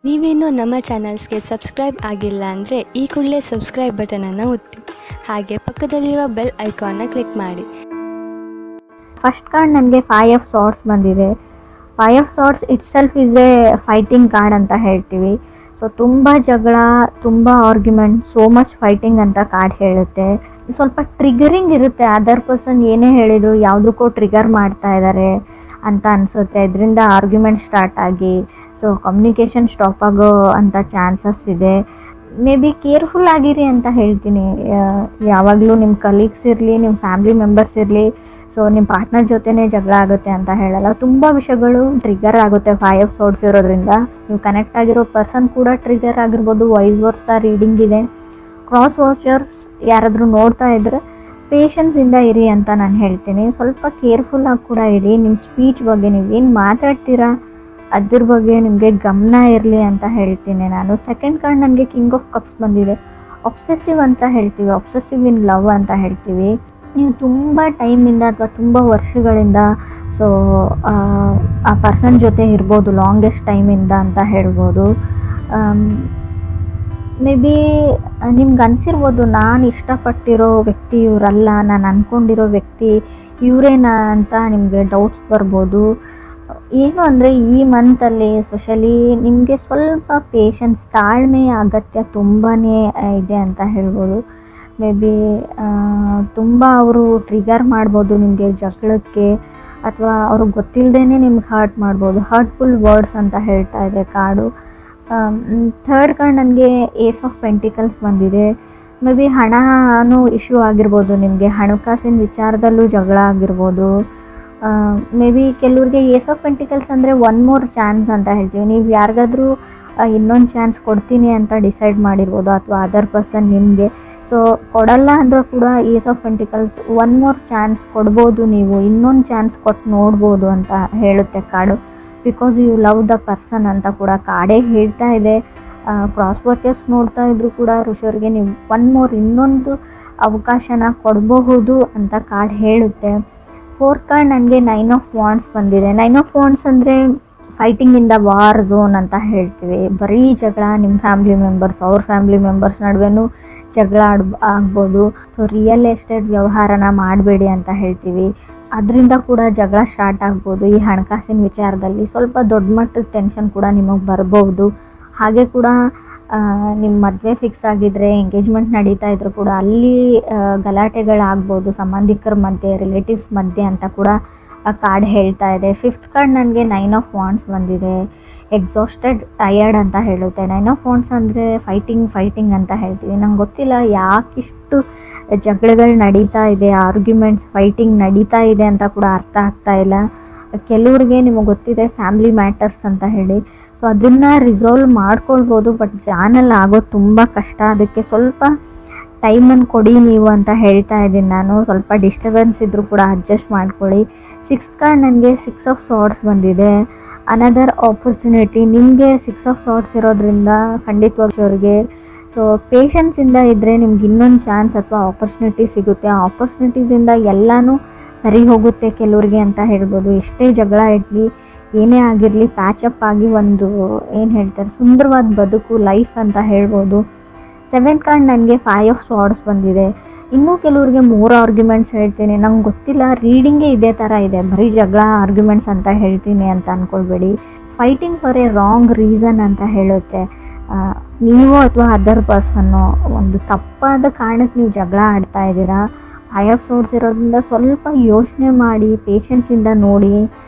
ನೀವೇನು ನಮ್ಮ ಚಾನಲ್ಸ್ಗೆ ಸಬ್ಸ್ಕ್ರೈಬ್ ಆಗಿಲ್ಲ ಅಂದರೆ ಈ ಕೂಡಲೇ ಸಬ್ಸ್ಕ್ರೈಬ್ ಬಟನನ್ನು ಒತ್ತಿ, ಹಾಗೆ ಪಕ್ಕದಲ್ಲಿರೋ ಬೆಲ್ ಐಕಾನ್ನ ಕ್ಲಿಕ್ ಮಾಡಿ. ಫಸ್ಟ್ ಕಾರ್ಡ್ ನನಗೆ 5 ಆಫ್ ಸಾರ್ಟ್ಸ್ ಬಂದಿದೆ. 5 of swords it self is A fighting card ಅಂತ ಹೇಳ್ತೀವಿ. ಸೊ ತುಂಬ ಜಗಳ, ತುಂಬ ಆರ್ಗ್ಯುಮೆಂಟ್, ಸೋ ಮಚ್ ಫೈಟಿಂಗ್ ಅಂತ ಕಾರ್ಡ್ ಹೇಳುತ್ತೆ. ಸ್ವಲ್ಪ ಟ್ರಿಗರಿಂಗ್ ಇರುತ್ತೆ. ಅದರ್ ಪರ್ಸನ್ ಏನೇ ಹೇಳಿದ್ರು ಯಾವುದಕ್ಕೂ ಟ್ರಿಗರ್ ಮಾಡ್ತಾ ಇದ್ದಾರೆ ಅಂತ ಅನಿಸುತ್ತೆ. ಇದರಿಂದ ಆರ್ಗ್ಯುಮೆಂಟ್ ಸ್ಟಾರ್ಟ್ ಆಗಿ ಸೊ ಕಮ್ಯುನಿಕೇಷನ್ ಸ್ಟಾಪ್ ಆಗೋ ಅಂಥ ಚಾನ್ಸಸ್ ಇದೆ. ಮೇ ಬಿ ಕೇರ್ಫುಲ್ ಆಗಿರಿ ಅಂತ ಹೇಳ್ತೀನಿ. ಯಾವಾಗಲೂ ನಿಮ್ಮ ಕಲೀಗ್ಸ್ ಇರಲಿ, ನಿಮ್ಮ ಫ್ಯಾಮಿಲಿ ಮೆಂಬರ್ಸ್ ಇರಲಿ, ಸೊ ನಿಮ್ಮ ಪಾರ್ಟ್ನರ್ ಜೊತೆನೇ ಜಗಳ ಆಗುತ್ತೆ ಅಂತ ಹೇಳಲ್ಲ. ತುಂಬ ವಿಷಯಗಳು ಟ್ರಿಗರ್ ಆಗುತ್ತೆ 5 ಆಫ್ ಸಾರ್ಟ್ಸ್ ಇರೋದ್ರಿಂದ. ನೀವು ಕನೆಕ್ಟ್ ಆಗಿರೋ ಪರ್ಸನ್ ಕೂಡ ಟ್ರಿಗರ್ ಆಗಿರ್ಬೋದು. ವೈಸ್ ವರ್ಸಾ ರೀಡಿಂಗ್ ಇದೆ. ಕ್ರಾಸ್ ವಾಚರ್ಸ್ ಯಾರಾದರೂ ನೋಡ್ತಾ ಇದ್ದರೆ ಪೇಷನ್ಸಿಂದ ಇರಿ ಅಂತ ನಾನು ಹೇಳ್ತೀನಿ. ಸ್ವಲ್ಪ ಕೇರ್ಫುಲ್ಲಾಗಿ ಕೂಡ ಇರಿ. ನಿಮ್ಮ ಸ್ಪೀಚ್ ಬಗ್ಗೆ ನೀವೇನು ಮಾತಾಡ್ತೀರಾ ಅದ್ರ ಬಗ್ಗೆ ನಿಮಗೆ ಗಮನ ಇರಲಿ ಅಂತ ಹೇಳ್ತೀನಿ ನಾನು. ಸೆಕೆಂಡ್ ಕಾರ್ಡ್ ನನಗೆ ಕಿಂಗ್ ಆಫ್ ಕಪ್ಸ್ ಬಂದಿದೆ. ಒಬ್ಸೆಸಿವ್ ಅಂತ ಹೇಳ್ತೀವಿ, ಒಬ್ಸೆಸಿವ್ ಇನ್ ಲವ್ ಅಂತ ಹೇಳ್ತೀವಿ. ನೀವು ತುಂಬ ಟೈಮಿಂದ ಅಥವಾ ತುಂಬ ವರ್ಷಗಳಿಂದ ಸೊ ಆ ಪರ್ಸನ್ ಜೊತೆ ಇರ್ಬೋದು, ಲಾಂಗೆಸ್ಟ್ ಟೈಮಿಂದ ಅಂತ ಹೇಳ್ಬೋದು. ಮೇ ಬಿ ನಿಮ್ಗೆ ಅನಿಸಿರ್ಬೋದು, ನಾನು ಇಷ್ಟಪಟ್ಟಿರೋ ವ್ಯಕ್ತಿ ಇವರಲ್ಲ, ನಾನು ಅಂದ್ಕೊಂಡಿರೋ ವ್ಯಕ್ತಿ ಇವರೇನಾ ಅಂತ ನಿಮಗೆ ಡೌಟ್ಸ್ ಬರ್ಬೋದು. ಏನು ಅಂದರೆ ಈ ಮಂತಲ್ಲಿ ಎಸ್ಪೆಷಲಿ ನಿಮಗೆ ಸ್ವಲ್ಪ ಪೇಷನ್ಸ್, ತಾಳ್ಮೆ ಅಗತ್ಯ ತುಂಬಾ ಇದೆ ಅಂತ ಹೇಳ್ಬೋದು. ಮೇ ಬಿ ತುಂಬ ಅವರು ಟ್ರಿಗರ್ ಮಾಡ್ಬೋದು ನಿಮಗೆ ಜಗಳಕ್ಕೆ, ಅಥವಾ ಅವ್ರಿಗೆ ಗೊತ್ತಿಲ್ಲದೇ ನಿಮ್ಗೆ ಹರ್ಟ್ ಮಾಡ್ಬೋದು. ಹರ್ಟ್ಫುಲ್ ವರ್ಡ್ಸ್ ಅಂತ ಹೇಳ್ತಾ ಇದೆ ಕಾರ್ಡು. ಥರ್ಡ್ ಕಾರ್ಡ್ ನನಗೆ ಏಸ್ ಆಫ್ ಪೆಂಟಿಕಲ್ಸ್ ಬಂದಿದೆ. ಮೇ ಬಿ ಹಣನೂ ಇಶ್ಯೂ ಆಗಿರ್ಬೋದು, ನಿಮಗೆ ಹಣಕಾಸಿನ ವಿಚಾರದಲ್ಲೂ ಜಗಳ ಆಗಿರ್ಬೋದು. ಮೇ ಬಿ ಕೆಲವ್ರಿಗೆ ಏಸ್ ಆಫ್ ಪೆಂಟಿಕಲ್ಸ್ ಅಂದರೆ ಒನ್ ಮೋರ್ ಚಾನ್ಸ್ ಅಂತ ಹೇಳ್ತೀವಿ. ನೀವು ಯಾರಿಗಾದ್ರೂ ಇನ್ನೊಂದು ಚಾನ್ಸ್ ಕೊಡ್ತೀನಿ ಅಂತ ಡಿಸೈಡ್ ಮಾಡಿರ್ಬೋದು, ಅಥವಾ ಅದರ್ ಪರ್ಸನ್ ನಿಮಗೆ. ಸೊ ಕೊಡಲ್ಲ ಅಂದರೂ ಕೂಡ ace of pentacles one more chance ಕೊಡ್ಬೋದು, ನೀವು ಇನ್ನೊಂದು ಚಾನ್ಸ್ ಕೊಟ್ಟು ನೋಡ್ಬೋದು ಅಂತ ಹೇಳುತ್ತೆ card. Because you love the person ಅಂತ ಕೂಡ ಕಾರ್ಡೇ ಹೇಳ್ತಾ ಇದೆ. ಕ್ರಾಸ್ ವಾಚರ್ಸ್ ನೋಡ್ತಾ ಇದ್ರು ಕೂಡ ಋಷಿಯವ್ರಿಗೆ ನೀವು ಒನ್ ಮೋರ್ ಇನ್ನೊಂದು ಅವಕಾಶನ ಕೊಡಬಹುದು ಅಂತ ಕಾರ್ಡ್ ಹೇಳುತ್ತೆ. ಫೋರ್ತ್ ಕಾರ್ಡ್ ನನಗೆ 9 ಆಫ್ ವಾಂಡ್ಸ್ ಬಂದಿದೆ. 9 ಆಫ್ ವಾಂಡ್ಸ್ ಅಂದರೆ fighting in the war zone ಅಂತ ಹೇಳ್ತೀವಿ. ಬರೀ ಜಗಳ, ನಿಮ್ಮ ಫ್ಯಾಮಿಲಿ ಮೆಂಬರ್ಸ್ ಅವ್ರ ಫ್ಯಾಮಿಲಿ ಮೆಂಬರ್ಸ್ ನಡುವೆನೂ ಜಗಳ ಆಗ್ಬೋದು. ಸೊ ರಿಯಲ್ ಎಸ್ಟೇಟ್ ವ್ಯವಹಾರನ ಮಾಡಬೇಡಿ ಅಂತ ಹೇಳ್ತೀವಿ. ಅದರಿಂದ ಕೂಡ ಜಗಳ ಸ್ಟಾರ್ಟ್ ಆಗ್ಬೋದು. ಈ ಹಣಕಾಸಿನ ವಿಚಾರದಲ್ಲಿ ಸ್ವಲ್ಪ ದೊಡ್ಡ ಮಟ್ಟದ ಟೆನ್ಷನ್ ಕೂಡ ನಿಮಗೆ ಬರ್ಬೋದು. ಹಾಗೆ ಕೂಡ ನಿಮ್ಮ ಮದುವೆ ಫಿಕ್ಸ್ ಆಗಿದ್ದರೆ, ಎಂಗೇಜ್ಮೆಂಟ್ ನಡೀತಾ ಇದ್ರು ಕೂಡ ಅಲ್ಲಿ ಗಲಾಟೆಗಳಾಗ್ಬೋದು ಸಂಬಂಧಿಕರ ಮಧ್ಯೆ, ರಿಲೇಟಿವ್ಸ್ ಮಧ್ಯೆ ಅಂತ ಕೂಡ ಆ ಕಾರ್ಡ್ ಹೇಳ್ತಾ ಇದೆ. ಫಿಫ್ತ್ ಕಾರ್ಡ್ ನನಗೆ 9 ಆಫ್ ವಾಂಡ್ಸ್ ಬಂದಿದೆ. ಎಕ್ಸಾಸ್ಟೆಡ್, ಟಯರ್ಡ್ ಅಂತ ಹೇಳುತ್ತೆ. 9 ಆಫ್ ವಾಂಡ್ಸ್ ಅಂದರೆ ಫೈಟಿಂಗ್ ಅಂತ ಹೇಳ್ತೀವಿ. ನಂಗೆ ಗೊತ್ತಿಲ್ಲ ಯಾಕಿಷ್ಟು ಜಗಳಗಳು ನಡೀತಾ ಇದೆ, ಆರ್ಗ್ಯುಮೆಂಟ್ಸ್, ಫೈಟಿಂಗ್ ನಡೀತಾ ಇದೆ ಅಂತ ಕೂಡ ಅರ್ಥ ಆಗ್ತಾ ಇಲ್ಲ. ಕೆಲವ್ರಿಗೆ ನಿಮಗೆ ಗೊತ್ತಿದೆ ಫ್ಯಾಮಿಲಿ ಮ್ಯಾಟರ್ಸ್ ಅಂತ ಹೇಳಿ, ಸೊ ಅದನ್ನು ರಿಸಾಲ್ವ್ ಮಾಡ್ಕೊಳ್ಬೋದು. ಬಟ್ ಜಾನಲ್ಲಿ ಆಗೋದು ತುಂಬ ಕಷ್ಟ. ಅದಕ್ಕೆ ಸ್ವಲ್ಪ ಟೈಮನ್ನು ಕೊಡಿ ನೀವು ಅಂತ ಹೇಳ್ತಾ ಇದ್ದೀನಿ ನಾನು. ಸ್ವಲ್ಪ ಡಿಸ್ಟರ್ಬೆನ್ಸ್ ಇದ್ದರೂ ಕೂಡ ಅಡ್ಜಸ್ಟ್ ಮಾಡ್ಕೊಳ್ಳಿ. 6th ಕಾರ್ಡ್ ನನಗೆ 6 ಆಫ್ ಸಾರ್ಟ್ಸ್ ಬಂದಿದೆ. Another opportunity. ನಿಮಗೆ 6 ಆಫ್ ಸಾರ್ಟ್ಸ್ ಇರೋದ್ರಿಂದ ಖಂಡಿತವಾಗಿ ಅವ್ರಿಗೆ ಸೊ ಪೇಷನ್ಸಿಂದ ಇದ್ದರೆ ನಿಮ್ಗೆ ಇನ್ನೊಂದು ಚಾನ್ಸ್ ಅಥವಾ ಆಪರ್ಚುನಿಟಿ ಸಿಗುತ್ತೆ. ಆ ಆಪರ್ಚುನಿಟೀಸಿಂದ ಎಲ್ಲನೂ ಸರಿ ಹೋಗುತ್ತೆ ಕೆಲವ್ರಿಗೆ ಅಂತ ಹೇಳ್ಬೋದು. ಎಷ್ಟೇ ಜಗಳ ಇರಲಿ, ಏನೇ ಆಗಿರಲಿ, ಪ್ಯಾಚಪ್ ಆಗಿ ಒಂದು ಏನು ಹೇಳ್ತಾರೆ ಸುಂದರವಾದ ಬದುಕು, ಲೈಫ್ ಅಂತ ಹೇಳ್ಬೋದು. 7th ಕಾರ್ಡ್ ನನಗೆ 5 ಆಫ್ ಸಾರ್ಟ್ಸ್ ಬಂದಿದೆ. ಇನ್ನೂ ಕೆಲವ್ರಿಗೆ 3 ಆರ್ಗ್ಯುಮೆಂಟ್ಸ್ ಹೇಳ್ತೀನಿ. ನಂಗೆ ಗೊತ್ತಿಲ್ಲ, ರೀಡಿಂಗೇ ಇದೇ ಥರ ಇದೆ, ಬರೀ ಜಗಳ ಆರ್ಗ್ಯುಮೆಂಟ್ಸ್ ಅಂತ ಹೇಳ್ತೀನಿ ಅಂತ ಅಂದ್ಕೊಳ್ಬೇಡಿ. Fighting for a wrong reason ಅಂತ ಹೇಳುತ್ತೆ. ನೀವು ಅಥವಾ ಅದರ್ ಪರ್ಸನ್ನು ಒಂದು ತಪ್ಪಾದ ಕಾರಣಕ್ಕೆ ನೀವು ಜಗಳ ಆಡ್ತಾ ಇದ್ದೀರಾ. 5 ಆಫ್ ಸಾರ್ಟ್ಸ್ ಇರೋದ್ರಿಂದ ಸ್ವಲ್ಪ ಯೋಚನೆ ಮಾಡಿ, ಪೇಷನ್ಸಿಂದ ನೋಡಿ,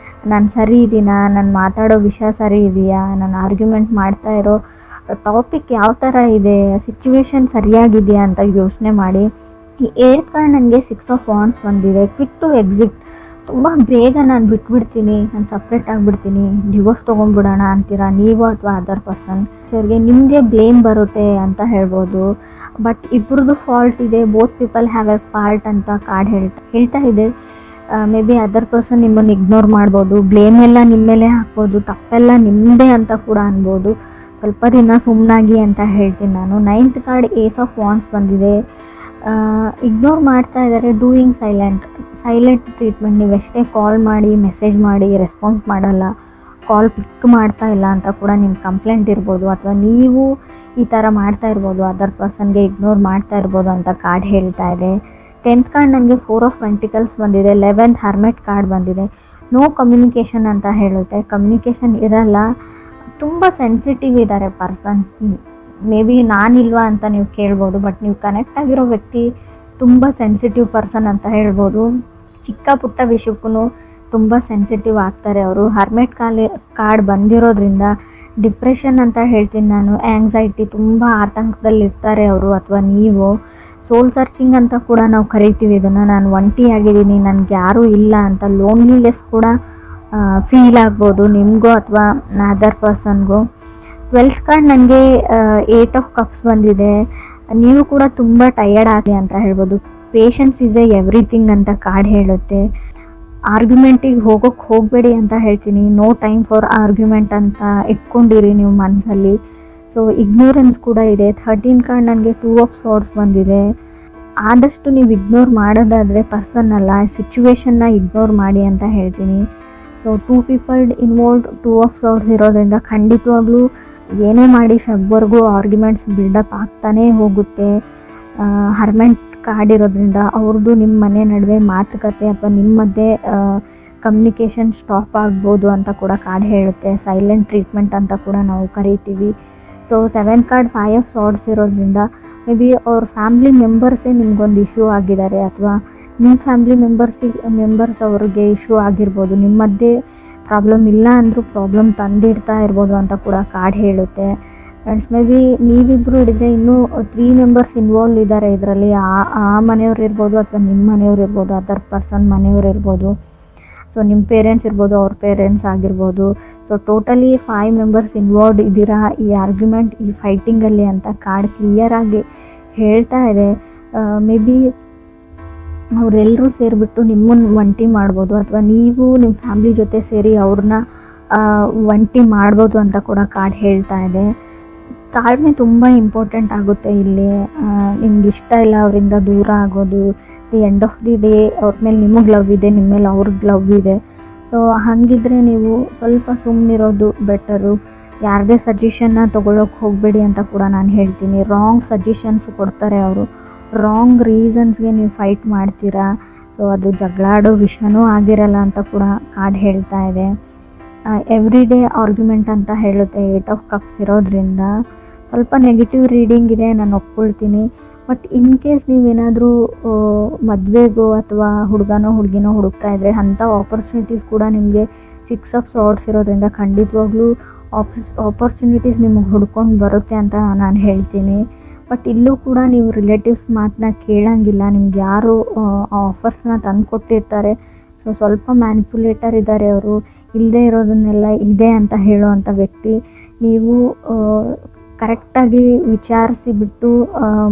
ನಾನು ಸರಿ ಇದ್ದೀನಾ, ನಾನು ಮಾತಾಡೋ ವಿಷಯ ಸರಿ ಇದೆಯಾ, ನಾನು ಆರ್ಗ್ಯುಮೆಂಟ್ ಮಾಡ್ತಾ ಇರೋ ಟಾಪಿಕ್ ಯಾವ ಥರ ಇದೆ, ಸಿಚುವೇಶನ್ ಸರಿಯಾಗಿದೆಯಾ ಅಂತ ಯೋಚನೆ ಮಾಡಿ. ಈ 8th ಕಾರ್ಡ್ ನನಗೆ 6 ಆಫ್ ವಾಂಡ್ಸ್ ಬಂದಿದೆ. Quick to exit. ತುಂಬ ಬೇಗ ನಾನು ಬಿಟ್ಬಿಡ್ತೀನಿ, ನಾನು ಸಪ್ರೇಟ್ ಆಗಿಬಿಡ್ತೀನಿ, ಡಿವೋರ್ಸ್ ತೊಗೊಂಡ್ಬಿಡೋಣ ಅಂತೀರಾ ನೀವು ಅಥವಾ ಅದರ್ ಪರ್ಸನ್. ಅವ್ರಿಗೆ ನಿಮಗೆ ಬ್ಲೇಮ್ ಬರುತ್ತೆ ಅಂತ ಹೇಳ್ಬೋದು. ಬಟ್ ಇಬ್ಬರದ್ದು ಫಾಲ್ಟ್ ಇದೆ. Both people have A fault ಅಂತ ಕಾರ್ಡ್ ಹೇಳ್ತಾ ಇದೆ. ಮೇ ಬಿ ಅದರ್ ಪರ್ಸನ್ ನಿಮ್ಮನ್ನು ಇಗ್ನೋರ್ ಮಾಡ್ಬೋದು, ಬ್ಲೇಮ್ ಎಲ್ಲ ನಿಮ್ಮ ಮೇಲೆ ಹಾಕ್ಬೋದು, ತಪ್ಪೆಲ್ಲ ನಿಮ್ಮದೇ ಅಂತ ಕೂಡ ಅನ್ಬೋದು. ಸ್ವಲ್ಪ ದಿನ ಸುಮ್ಮನಾಗಿ ಅಂತ ಹೇಳ್ತೀನಿ ನಾನು. 9th card ace of wands ಬಂದಿದೆ. ಇಗ್ನೋರ್ ಮಾಡ್ತಾ ಇದ್ದಾರೆ. Doing silent treatment. ನೀವೆಷ್ಟೇ ಕಾಲ್ ಮಾಡಿ, ಮೆಸೇಜ್ ಮಾಡಿ ರೆಸ್ಪಾನ್ಸ್ ಮಾಡಲ್ಲ, ಕಾಲ್ ಪಿಕ್ ಮಾಡ್ತಾ ಇಲ್ಲ ಅಂತ ಕೂಡ ನಿಮ್ಮ ಕಂಪ್ಲೇಂಟ್ ಇರ್ಬೋದು, ಅಥವಾ ನೀವು ಈ ಥರ ಮಾಡ್ತಾ ಇರ್ಬೋದು, ಅದರ್ ಪರ್ಸನ್ಗೆ ಇಗ್ನೋರ್ ಮಾಡ್ತಾ ಇರ್ಬೋದು ಅಂತ ಕಾರ್ಡ್ ಹೇಳ್ತಾ ಇದೆ. 10th ಕಾರ್ಡ್ ನನಗೆ 4 ಆಫ್ ಪೆಂಟಿಕಲ್ಸ್ ಬಂದಿದೆ, 11th ಹರ್ಮೆಟ್ ಕಾರ್ಡ್ ಬಂದಿದೆ. ನೋ ಕಮ್ಯುನಿಕೇಷನ್ ಅಂತ ಹೇಳುತ್ತೆ. ಕಮ್ಯುನಿಕೇಷನ್ ಇರಲ್ಲ, ತುಂಬ ಸೆನ್ಸಿಟಿವ್ ಇದ್ದಾರೆ ಪರ್ಸನ್. ಮೇ ಬಿ ನಾನಿಲ್ವಾ ಅಂತ ನೀವು ಕೇಳ್ಬೋದು, ಬಟ್ ನೀವು ಕನೆಕ್ಟ್ ಆಗಿರೋ ವ್ಯಕ್ತಿ ತುಂಬ ಸೆನ್ಸಿಟಿವ್ ಪರ್ಸನ್ ಅಂತ ಹೇಳ್ಬೋದು. ಚಿಕ್ಕ ಪುಟ್ಟ ವಿಷಯಕ್ಕೂ ತುಂಬ ಸೆನ್ಸಿಟಿವ್ ಆಗ್ತಾರೆ ಅವರು. ಹರ್ಮೆಟ್ ಕಾರ್ಡ್ ಬಂದಿರೋದ್ರಿಂದ ಡಿಪ್ರೆಷನ್ ಅಂತ ಹೇಳ್ತೀನಿ ನಾನು, ಆ್ಯಂಗ್ಸೈಟಿ, ತುಂಬ ಆತಂಕದಲ್ಲಿರ್ತಾರೆ ಅವರು ಅಥವಾ ನೀವು. ಸೋಲ್ ಸರ್ಚಿಂಗ್ ಅಂತ ಕೂಡ ನಾವು ಕರಿತೀವಿ ಇದನ್ನು. ನಾನು ಒಂಟಿ ಆಗಿದ್ದೀನಿ, ನನಗೆ ಯಾರೂ ಇಲ್ಲ ಅಂತ ಲೋನ್ಲಿನೆಸ್ ಕೂಡ ಫೀಲ್ ಆಗ್ಬೋದು ನಿಮಗೂ ಅಥವಾ ಅದರ್ ಪರ್ಸನ್ಗೂ. 12th ಕಾರ್ಡ್ ನನಗೆ 8 ಆಫ್ ಕಪ್ಸ್ ಬಂದಿದೆ. ನೀವು ಕೂಡ ತುಂಬ ಟಯರ್ಡ್ ಆಗಿ ಅಂತ ಹೇಳ್ಬೋದು. ಪೇಷನ್ಸ್ ಇಸ್ ಎವ್ರಿಥಿಂಗ್ ಅಂತ ಕಾರ್ಡ್ ಹೇಳುತ್ತೆ. ಆರ್ಗ್ಯುಮೆಂಟಿಗೆ ಹೋಗಬೇಡಿ ಅಂತ ಹೇಳ್ತೀನಿ. ನೋ ಟೈಮ್ ಫಾರ್ ಆರ್ಗ್ಯುಮೆಂಟ್ ಅಂತ ಇಟ್ಕೊಂಡಿರಿ ನೀವು ಮನಸ್ಸಲ್ಲಿ. ಸೊ ಇಗ್ನೋರೆನ್ಸ್ ಕೂಡ ಇದೆ. 13 ಕಾರ್ಡ್ ನನಗೆ 2 ಆಫ್ ಸಾರ್ಡ್ಸ್ ಬಂದಿದೆ. ಆದಷ್ಟು ನೀವು ಇಗ್ನೋರ್ ಮಾಡೋದಾದರೆ ಪರ್ಸನ್ ಅಲ್ಲ, ಸಿಚುವೇಶನ್ನ ಇಗ್ನೋರ್ ಮಾಡಿ ಅಂತ ಹೇಳ್ತೀನಿ. ಸೊ 2 ಪೀಪಲ್ ಇನ್ವಾಲ್ವ್ಡ್, 2 ಆಫ್ ಸಾರ್ಡ್ಸ್ ಇರೋದ್ರಿಂದ ಖಂಡಿತವಾಗ್ಲೂ ಏನೇ ಮಾಡಿ ಫೆಬ್ವರೆಗೂ ಆರ್ಗ್ಯುಮೆಂಟ್ಸ್ ಬಿಲ್ಡಪ್ ಆಗ್ತಾನೇ ಹೋಗುತ್ತೆ. ಹರ್ಮೆಂಟ್ ಕಾರ್ಡ್ ಇರೋದ್ರಿಂದ ಅವ್ರದ್ದು ನಿಮ್ಮ ಮನೆ ನಡುವೆ ಮಾತುಕತೆ ಅಥವಾ ನಿಮ್ಮ ಮಧ್ಯೆ ಕಮ್ಯುನಿಕೇಷನ್ ಸ್ಟಾಪ್ ಆಗ್ಬೋದು ಅಂತ ಕೂಡ ಕಾರ್ಡ್ ಹೇಳುತ್ತೆ. ಸೈಲೆಂಟ್ ಟ್ರೀಟ್ಮೆಂಟ್ ಅಂತ ಕೂಡ ನಾವು ಕರಿತೀವಿ. ಸೊ 7th ಕಾರ್ಡ್ 5 ಆಫ್ ಸಾರ್ಡ್ಸ್ ಇರೋದ್ರಿಂದ ಮೇ ಬಿ ಅವ್ರ ಫ್ಯಾಮ್ಲಿ ಮೆಂಬರ್ಸೇ ನಿಮ್ಗೊಂದು ಇಶ್ಯೂ ಆಗಿದ್ದಾರೆ, ಅಥವಾ ನಿಮ್ಮ ಫ್ಯಾಮ್ಲಿ ಮೆಂಬರ್ಸ್ ಅವ್ರಿಗೆ ಇಶ್ಯೂ ಆಗಿರ್ಬೋದು. ನಿಮ್ಮ ಮಧ್ಯೆ ಪ್ರಾಬ್ಲಮ್ ಇಲ್ಲ ಅಂದರೂ ಪ್ರಾಬ್ಲಮ್ ತಂದಿಡ್ತಾ ಇರ್ಬೋದು ಅಂತ ಕೂಡ ಕಾರ್ಡ್ ಹೇಳುತ್ತೆ. ಫ್ರೆಂಡ್ಸ್, ಮೇ ಬಿ ನೀವಿಬ್ಬರು ಹಿಡಿದ್ರೆ ಇನ್ನೂ 3 ಮೆಂಬರ್ಸ್ ಇನ್ವಾಲ್ವ್ ಇದ್ದಾರೆ ಇದರಲ್ಲಿ. ಆ ಮನೆಯವ್ರು ಇರ್ಬೋದು ಅಥವಾ ನಿಮ್ಮ ಮನೆಯವ್ರು ಇರ್ಬೋದು, ಅದರ್ ಪರ್ಸನ್ ಮನೆಯವ್ರು ಇರ್ಬೋದು. ಸೊ ನಿಮ್ಮ ಪೇರೆಂಟ್ಸ್ ಇರ್ಬೋದು, ಅವ್ರ ಪೇರೆಂಟ್ಸ್ ಆಗಿರ್ಬೋದು. ಸೊ ಟೋಟಲಿ 5 ಮೆಂಬರ್ಸ್ ಇನ್ವಾಲ್ವ್ಡ್ ಇದ್ದೀರಾ ಈ ಆರ್ಗ್ಯುಮೆಂಟ್, ಈ ಫೈಟಿಂಗಲ್ಲಿ ಅಂತ ಕಾರ್ಡ್ ಕ್ಲಿಯರಾಗಿ ಹೇಳ್ತಾ ಇದೆ. ಮೇ ಬಿ ಅವರೆಲ್ಲರೂ ಸೇರಿಬಿಟ್ಟು ನಿಮ್ಮನ್ನು ಒಂಟಿ ಮಾಡ್ಬೋದು, ಅಥವಾ ನೀವು ನಿಮ್ಮ ಫ್ಯಾಮ್ಲಿ ಜೊತೆ ಸೇರಿ ಅವ್ರನ್ನ ಒಂಟಿ ಮಾಡ್ಬೋದು ಅಂತ ಕೂಡ ಕಾರ್ಡ್ ಹೇಳ್ತಾ ಇದೆ. ತಾಳ್ಮೆ ತುಂಬ ಇಂಪಾರ್ಟೆಂಟ್ ಆಗುತ್ತೆ ಇಲ್ಲಿ. ನಿಮ್ಗೆ ಇಷ್ಟ ಇಲ್ಲ ಅವರಿಂದ ದೂರ ಆಗೋದು. The end of the day ಅವ್ರ ಮೇಲೆ ನಿಮಗೆ ಲವ್ ಇದೆ, ನಿಮ್ಮ ಮೇಲೆ ಅವ್ರಿಗೆ ಲವ್ ಇದೆ. ಸೊ ಹಾಗಿದ್ರೆ ನೀವು ಸ್ವಲ್ಪ ಸುಮ್ಮನಿರೋದು ಬೆಟರು. ಯಾರದೇ ಸಜೆಷನ್ನ ತೊಗೊಳಕ್ಕೆ ಹೋಗಬೇಡಿ ಅಂತ ಕೂಡ ನಾನು ಹೇಳ್ತೀನಿ. ರಾಂಗ್ ಸಜೆಷನ್ಸ್ ಕೊಡ್ತಾರೆ ಅವರು. ರಾಂಗ್ ರೀಸನ್ಸ್ಗೆ ನೀವು ಫೈಟ್ ಮಾಡ್ತೀರಾ. ಸೊ ಅದು ಜಗಳಾಡೋ ವಿಷಯನೂ ಆಗಿರಲ್ಲ ಅಂತ ಕೂಡ ಕಾರ್ಡ್ ಹೇಳ್ತಾ ಇದೆ. ಎವ್ರಿ ಡೇ ಆರ್ಗ್ಯುಮೆಂಟ್ ಅಂತ ಹೇಳುತ್ತೆ. 8 ಆಫ್ ಕಪ್ಸ್ ಇರೋದ್ರಿಂದ ಸ್ವಲ್ಪ ನೆಗೆಟಿವ್ ರೀಡಿಂಗ್ ಇದೆ, ನಾನು ಒಪ್ಕೊಳ್ತೀನಿ. ಬಟ್ ಇನ್ ಕೇಸ್ ನೀವೇನಾದರೂ ಮದುವೆಗೋ ಅಥವಾ ಹುಡುಗನೋ ಹುಡುಗಿನೋ ಹುಡುಕ್ತಾ ಇದ್ದರೆ ಅಂಥ ಆಪರ್ಚುನಿಟೀಸ್ ಕೂಡ ನಿಮಗೆ 6 ಆಫ್ ಸಾರ್ಡ್ಸ್ ಇರೋದ್ರಿಂದ ಖಂಡಿತವಾಗ್ಲೂ ಆಪರ್ಚುನಿಟೀಸ್ ನಿಮಗೆ ಹುಡ್ಕೊಂಡು ಬರುತ್ತೆ ಅಂತ ನಾನು ಹೇಳ್ತೀನಿ. ಬಟ್ ಇಲ್ಲೂ ಕೂಡ ನೀವು ರಿಲೇಟಿವ್ಸ್ ಮಾತನ್ನ ಕೇಳೋಂಗಿಲ್ಲ. ನಿಮ್ಗೆ ಯಾರು ಆಫರ್ಸ್ನ ತಂದು ಕೊಟ್ಟಿರ್ತಾರೆ. ಸೊ ಸ್ವಲ್ಪ ಮ್ಯಾನಿಪುಲೇಟರ್ ಇದ್ದಾರೆ ಅವರು. ಇಲ್ಲದೆ ಇರೋದನ್ನೆಲ್ಲ ಇದೆ ಅಂತ ಹೇಳೋವಂಥ ವ್ಯಕ್ತಿ. ನೀವು ಕರೆಕ್ಟಾಗಿ ವಿಚಾರಿಸಿಬಿಟ್ಟು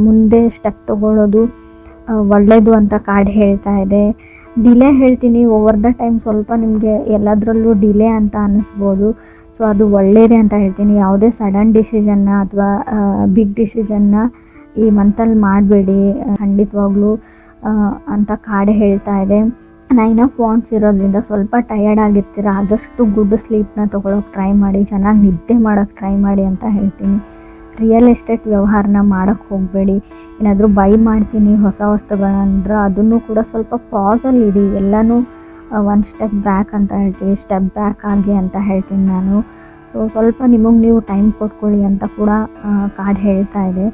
ಮುಂದೆ ಸ್ಟೆಪ್ ತೊಗೊಳ್ಳೋದು ಒಳ್ಳೆಯದು ಅಂತ ಕಾರ್ಡ್ ಹೇಳ್ತಾ ಇದೆ. ಡಿಲೇ ಹೇಳ್ತೀನಿ. ಓವರ್ ದ ಟೈಮ್ ಸ್ವಲ್ಪ ನಿಮಗೆ ಎಲ್ಲದರಲ್ಲೂ ಡಿಲೇ ಅಂತ ಅನ್ನಿಸ್ಬೋದು. ಸೊ ಅದು ಒಳ್ಳೆಯದೇ ಅಂತ ಹೇಳ್ತೀನಿ. ಯಾವುದೇ ಸಡನ್ ಡಿಸಿಷನ್ನ ಅಥವಾ ಬಿಗ್ ಡಿಸಿಷನ್ನ ಈ ಮಂತಲ್ಲಿ ಮಾಡಬೇಡಿ ಖಂಡಿತವಾಗ್ಲೂ ಅಂತ ಕಾರ್ಡ್ ಹೇಳ್ತಾ ಇದೆ. 9 ಆಫ್ ವಾಂಡ್ಸ್ ಇರೋದ್ರಿಂದ ಸ್ವಲ್ಪ ಟಯರ್ಡ್ ಆಗಿರ್ತೀರ. ಆದಷ್ಟು ಗುಡ್ ಸ್ಲೀಪ್ನ ತೊಗೊಳಕ್ಕೆ ಟ್ರೈ ಮಾಡಿ, ಚೆನ್ನಾಗಿ ನಿದ್ದೆ ಮಾಡೋಕ್ಕೆ ಟ್ರೈ ಮಾಡಿ ಅಂತ ಹೇಳ್ತೀನಿ. ರಿಯಲ್ ಎಸ್ಟೇಟ್ ವ್ಯವಹಾರನ ಮಾಡೋಕ್ಕೆ ಹೋಗಬೇಡಿ. ಏನಾದರೂ ಬೈ ಮಾಡ್ತೀನಿ ಹೊಸ ವಸ್ತುಗಳಂದ್ರೆ ಅದನ್ನು ಕೂಡ ಸ್ವಲ್ಪ ಪಾಸಲ್ಲಿ ಇಡಿ. ಎಲ್ಲನೂ 1 ಸ್ಟೆಪ್ ಬ್ಯಾಕ್ ಅಂತ ಹೇಳ್ತೀವಿ, ಸ್ಟೆಪ್ ಬ್ಯಾಕ್ ಆಗಿ ಅಂತ ಹೇಳ್ತೀನಿ ನಾನು. ಸೊ ಸ್ವಲ್ಪ ನಿಮಗೆ ನೀವು ಟೈಮ್ ಕೊಟ್ಕೊಳ್ಳಿ ಅಂತ ಕೂಡ ಕಾರ್ಡ್ ಹೇಳ್ತಾ ಇದೆ.